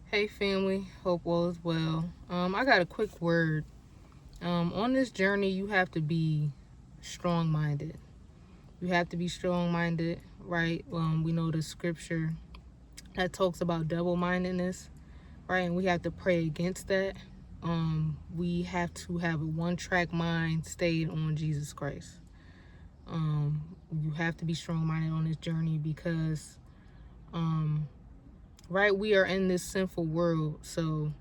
Hey family, hope all is well. I got a quick word. On this journey, you have to be strong-minded. You have to be strong-minded, right? We know the scripture that talks about double-mindedness, right? And we have to pray against that. We have to have a one-track mind stayed on Jesus Christ. You have to be strong-minded on this journey because, right, we are in this sinful world, so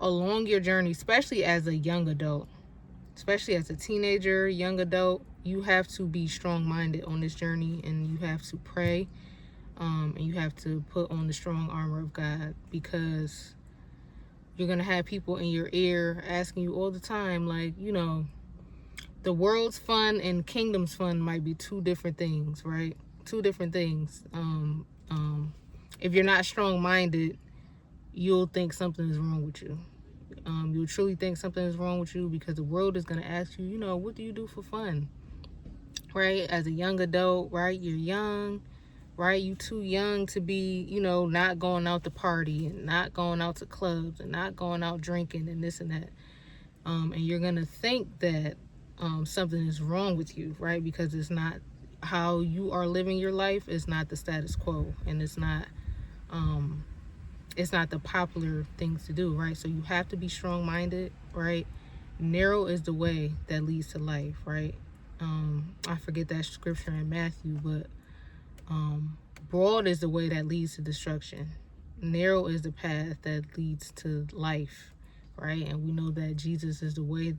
along your journey, especially as a young adult, especially as a teenager, young adult, you have to be strong-minded on this journey, and you have to pray, and you have to put on the strong armor of God, because you're going to have people in your ear asking you all the time, like, the world's fun and kingdom's fun might be two different things, right? Two different things. If you're not strong-minded, you'll think something is wrong with you. You'll truly think something is wrong with you, because the world is going to ask you, what do you do for fun, right? As a young adult, right? You're young, right? You too young to be, not going out to party and not going out to clubs and not going out drinking and this and that. And you're going to think that something is wrong with you, right? Because it's not how you are living your life. It's not the status quo, and it's not the popular things to do, right? So you have to be strong-minded, right? Narrow is the way that leads to life, right? I forget that scripture in Matthew, but broad is the way that leads to destruction. Narrow is the path that leads to life, right? And we know that Jesus is the way,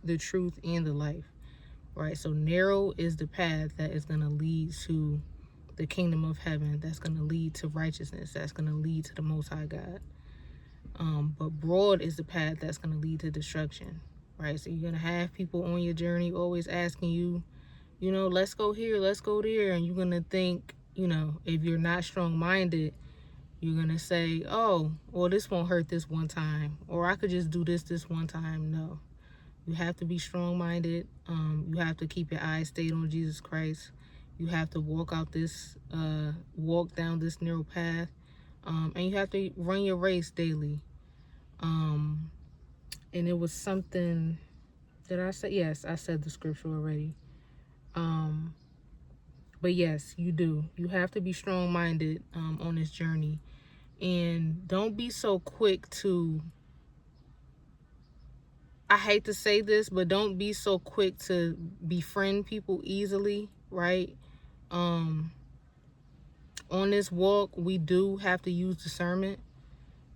the truth, and the life, right? So narrow is the path that is going to lead to the kingdom of heaven, that's going to lead to righteousness, that's going to lead to the Most High God. But broad is the path that's going to lead to destruction, right? So you're going to have people on your journey always asking you, let's go here, let's go there. And you're going to think, if you're not strong-minded, you're going to say, oh, well, this won't hurt this one time, or I could just do this one time. No, you have to be strong-minded. You have to keep your eyes stayed on Jesus Christ. You have to walk down this narrow path. And you have to run your race daily. And it was something, did I say? Yes, I said the scripture already. But yes, you do. You have to be strong-minded on this journey. And don't be so quick to, I hate to say this, but don't be so quick to befriend people easily, right? On this walk, we do have to use discernment.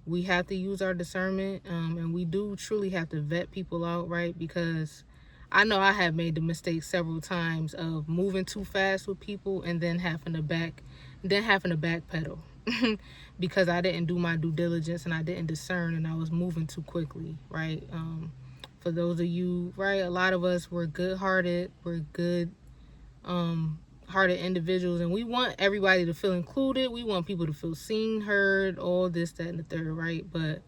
We have to use our discernment, and we do truly have to vet people out, right? Because I know I have made the mistake several times of moving too fast with people and then having to backpedal because I didn't do my due diligence and I didn't discern, and I was moving too quickly, right? For those of you, right, a lot of us, we're good-hearted, we're good hearted individuals, and we want everybody to feel included. We want people to feel seen, heard, all this, that, and the third, right? But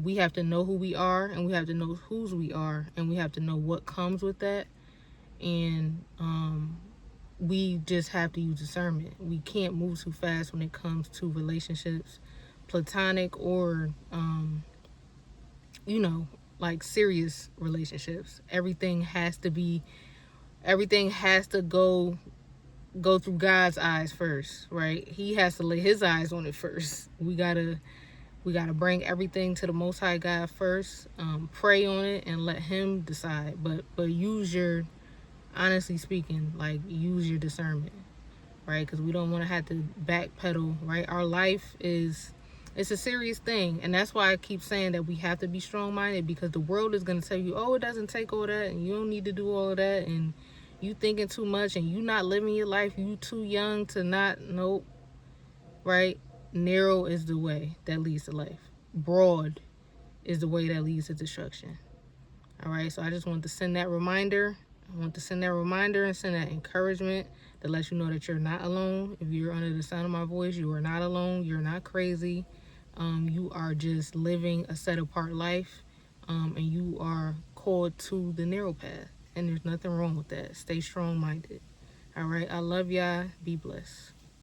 we have to know who we are, and we have to know whose we are, and we have to know what comes with that. And we just have to use discernment. We can't move too fast when it comes to relationships, platonic or like serious relationships. Everything has to go through God's eyes first, right? He has to lay his eyes on it first. We gotta bring everything to the Most High God first. Pray on it and let him decide. But honestly speaking, like, use your discernment, right? Because we don't want to have to backpedal, right? Our life it's a serious thing, and that's why I keep saying that we have to be strong-minded, because the world is going to tell you, oh, it doesn't take all that, and you don't need to do all of that, and you thinking too much, and you not living your life, you too young to not. Nope, right? Narrow is the way that leads to life. Broad is the way that leads to destruction. All right, so I just want to send that reminder. And send that encouragement to let you know that you're not alone. If you're under the sound of my voice, you are not alone. You're not crazy. You are just living a set-apart life, and you are called to the narrow path. And there's nothing wrong with that. Stay strong-minded. All right, I love y'all. Be blessed.